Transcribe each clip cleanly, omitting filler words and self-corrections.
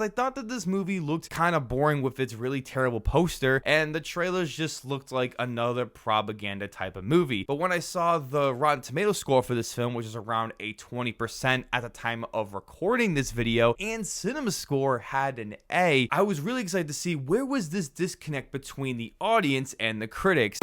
I thought that this movie looked kind of boring with its really terrible poster, and the trailers just looked like another propaganda type of movie. But when I saw the Rotten Tomatoes score for this film, which is around a 20% at the time of recording this video, and CinemaScore had an A, I was really excited to see where was this disconnect between the audience and the critics.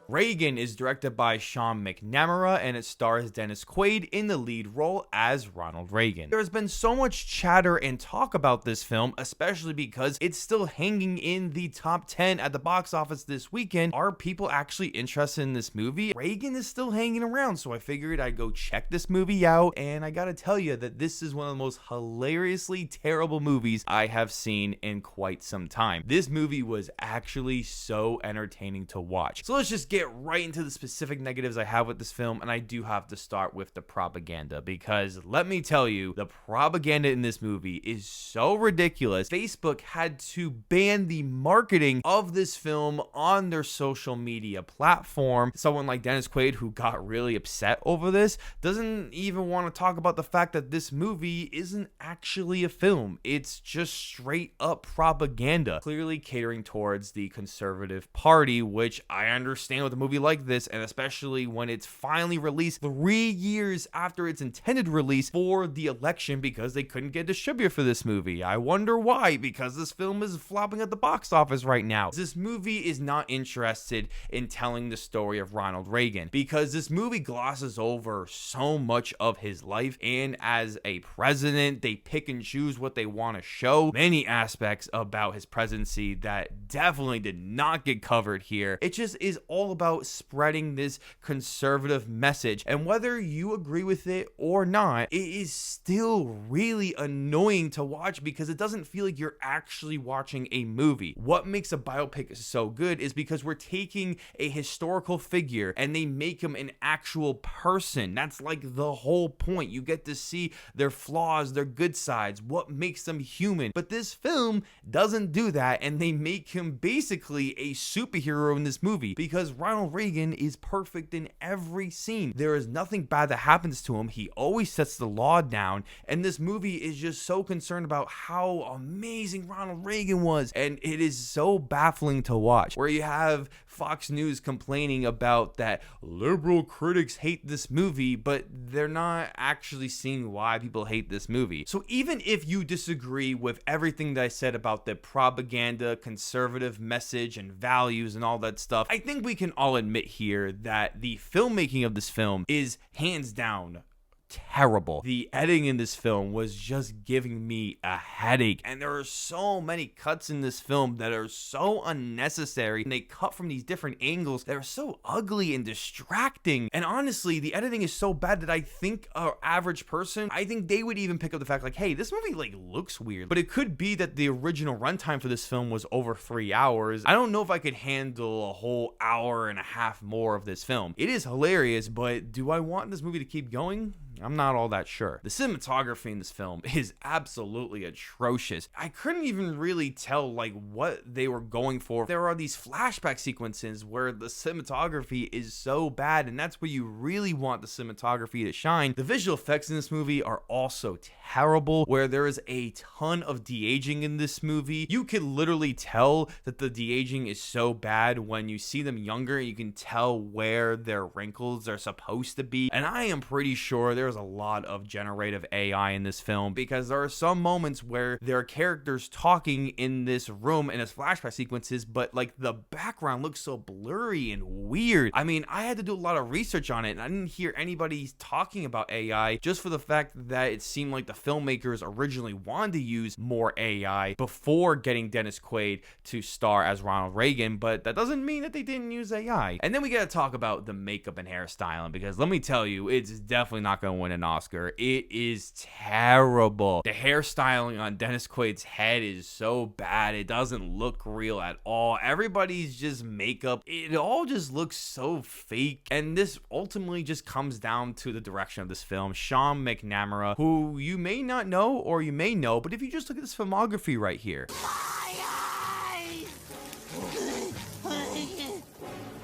Reagan is directed by Sean McNamara, and it stars Dennis Quaid in the lead role as Ronald Reagan. There has been so much chatter and talk about this film, especially because it's still hanging in the top 10 at the box office this weekend. Are people actually interested in this movie? Reagan is still hanging around, so I figured I'd go check this movie out, and I gotta tell you that this is one of the most hilariously terrible movies I have seen in quite some time. This movie was actually so entertaining to watch. So let's just get right into the specific negatives I have with this film, and I do have to start with the propaganda, because let me tell you, the propaganda in this movie is so ridiculous. Facebook had to ban the marketing of this film on their social media platform. Someone like Dennis Quaid, who got really upset over this, doesn't even want to talk about the fact that this movie isn't actually a film. It's just straight up propaganda, clearly catering towards the conservative party, which I understand with a movie like this, and especially when it's finally released 3 years after its intended release for the election, because they couldn't get a distributor for this movie. I wonder why, because this film is flopping at the box office right now. This movie is not interested in telling the story of Ronald Reagan, because this movie glosses over so much of his life, and as a president, they pick and choose what they want to show. Many aspects about his presidency that definitely did not get covered here. It just is all about spreading this conservative message, and whether you agree with it or not, it is still really annoying to watch because it doesn't feel like you're actually watching a movie. What makes a biopic so good is because we're taking a historical figure and they make him an actual person. That's like the whole point. You get to see their flaws, their good sides, what makes them human. But this film doesn't do that, and they make him basically a superhero in this movie because Ronald Reagan is perfect in every scene. There is nothing bad that happens to him. He always sets the law down, and this movie is just so concerned about how amazing Ronald Reagan was, and it is so baffling to watch, where you have Fox News complaining about that liberal critics hate this movie, but they're not actually seeing why people hate this movie. So even if you disagree with everything that I said about the propaganda, conservative message, and values and all that stuff, I think we can all admit here that the filmmaking of this film is hands down terrible. The editing in this film was just giving me a headache, and there are so many cuts in this film that are so unnecessary, and they cut from these different angles that are so ugly and distracting. And honestly, the editing is so bad that I think an average person, I think they would even pick up the fact like, hey, this movie like looks weird. But it could be that the original runtime for this film was over 3 hours. I don't know if I could handle a whole hour and a half more of this film. It is hilarious, but do I want this movie to keep going? I'm not all that sure. The cinematography in this film is absolutely atrocious. I couldn't even really tell like what they were going for. There are these flashback sequences where the cinematography is so bad, and that's where you really want the cinematography to shine. The visual effects in this movie are also terrible, where there is a ton of de-aging in this movie. You can literally tell that the de-aging is so bad when you see them younger. You can tell where their wrinkles are supposed to be, and I am pretty sure there's a lot of generative AI in this film, because there are some moments where there are characters talking in this room and it's flashback sequences, but like the background looks so blurry and weird. I mean, I had to do a lot of research on it, and I didn't hear anybody talking about AI, just for the fact that it seemed like the filmmakers originally wanted to use more AI before getting Dennis Quaid to star as Ronald Reagan, but that doesn't mean that they didn't use AI. And then we gotta talk about the makeup and hairstyling, because let me tell you, it's definitely not gonna win an Oscar. It is terrible. The hairstyling on Dennis Quaid's head is so bad. It doesn't look real at all. Everybody's just makeup. It all just looks so fake. And this ultimately just comes down to the direction of this film. Sean McNamara, who you may not know or you may know, but if you just look at this filmography right here.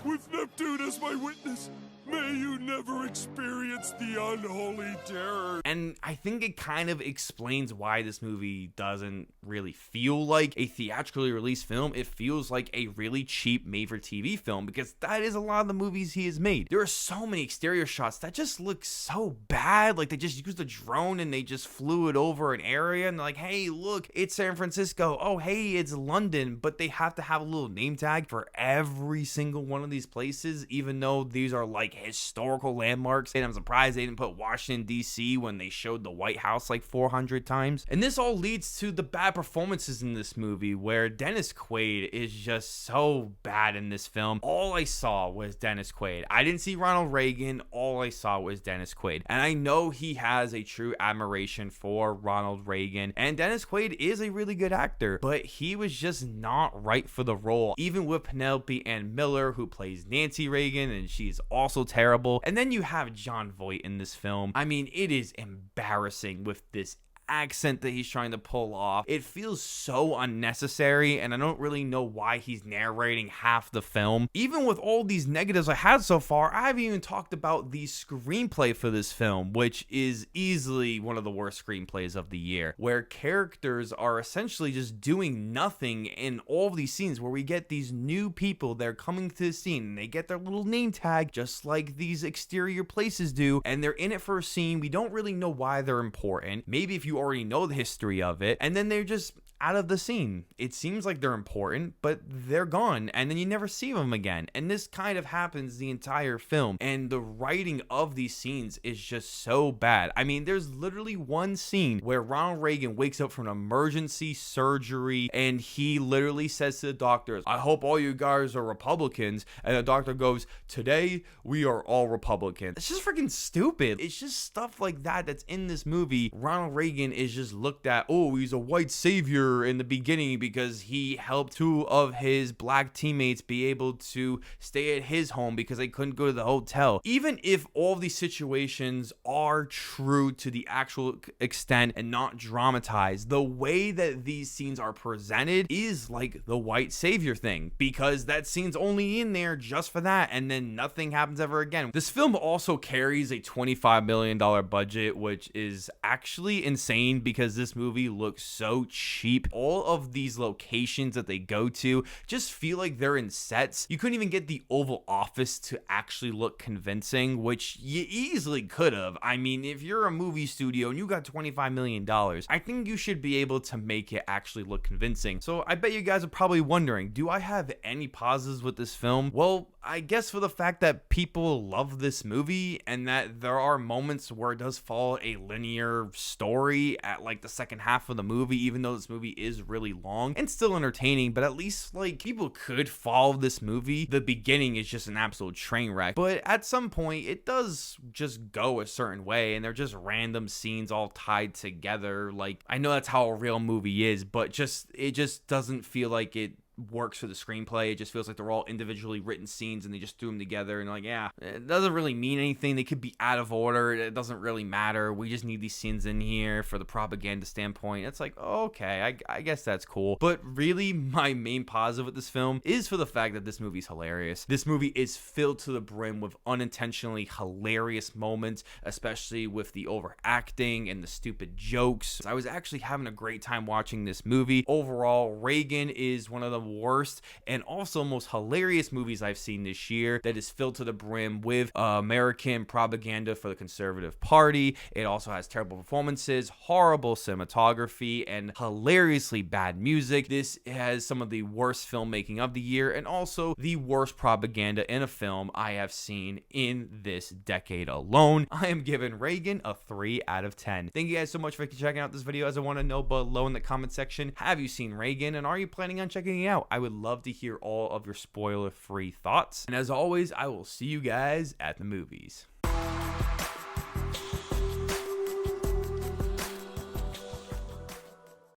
With Neptune as my witness, May you never experience the unholy terror. And I think it kind of explains why this movie doesn't really feel like a theatrically released film. It feels like a really cheap made-for-TV film, because that is a lot of the movies he has made. There are so many exterior shots that just look so bad. Like, they just used a drone and they just flew it over an area and they're like, hey, look, it's San Francisco. Oh, hey, it's London. But they have to have a little name tag for every single one of these places, even though these are like historical landmarks. And I'm surprised they didn't put Washington, D.C. when they showed the White House like 400 times. And this all leads to the bad performances in this movie, where Dennis Quaid is just so bad in this film. All I saw was Dennis Quaid. I didn't see Ronald Reagan. All I saw was Dennis Quaid. And I know he has a true admiration for Ronald Reagan, and Dennis Quaid is a really good actor, but he was just not right for the role. Even with Penelope Ann Miller, who plays Nancy Reagan, and she's also terrible. And then you have Jon Voight in this film. I mean, it is embarrassing with this accent that he's trying to pull off. It feels so unnecessary, and I don't really know why he's narrating half the film. Even with all these negatives I had so far, I haven't even talked about the screenplay for this film, which is easily one of the worst screenplays of the year, where characters are essentially just doing nothing in all of these scenes, where we get these new people, they're coming to the scene and they get their little name tag just like these exterior places do, and they're in it for a scene. We don't really know why they're important. Maybe if you already know the history of it, and then they're just out of the scene. It seems like they're important, but they're gone, and then you never see them again. And this kind of happens the entire film, and the writing of these scenes is just so bad. I mean, there's literally one scene where Ronald Reagan wakes up from an emergency surgery, and he literally says to the doctors, I hope all you guys are Republicans, and the doctor goes, today we are all Republicans. It's just freaking stupid. It's just stuff like that that's in this movie. Ronald Reagan is just looked at, oh, he's a white savior in the beginning because he helped two of his black teammates be able to stay at his home because they couldn't go to the hotel. Even if all of these situations are true to the actual extent and not dramatized, the way that these scenes are presented is like the white savior thing, because that scene's only in there just for that, and then nothing happens ever again. This film also carries a $25 million budget, which is actually insane because this movie looks so cheap. All of these locations that they go to just feel like they're in sets. You couldn't even get the Oval Office to actually look convincing, which you easily could have. I mean, if you're a movie studio and you got $25 million, I think you should be able to make it actually look convincing. So I bet you guys are probably wondering, do I have any positives with this film? Well, I guess for the fact that people love this movie, and that there are moments where it does follow a linear story at like the second half of the movie, even though this movie is really long and still entertaining, but at least like people could follow this movie. The beginning is just an absolute train wreck, but at some point it does just go a certain way, and they're just random scenes all tied together. Like, I know that's how a real movie is, but it just doesn't feel like it works for the screenplay. It just feels like they're all individually written scenes and they just threw them together, and like, yeah, it doesn't really mean anything. They could be out of order. It doesn't really matter. We just need these scenes in here for the propaganda standpoint. It's like, okay, I guess that's cool. But really, my main positive with this film is for the fact that this movie's hilarious. This movie is filled to the brim with unintentionally hilarious moments, especially with the overacting and the stupid jokes. I was actually having a great time watching this movie. Overall, Reagan is one of the worst and also most hilarious movies I've seen this year, that is filled to the brim with American propaganda for the Conservative Party. It also has terrible performances, horrible cinematography, and hilariously bad music. This has some of the worst filmmaking of the year, and also the worst propaganda in a film I have seen in this decade alone. I am giving Reagan a 3 out of 10. Thank you guys so much for checking out this video. As I want to know below in the comment section, have you seen Reagan, and are you planning on checking it out? I would love to hear all of your spoiler-free thoughts. And as always, I will see you guys at the movies.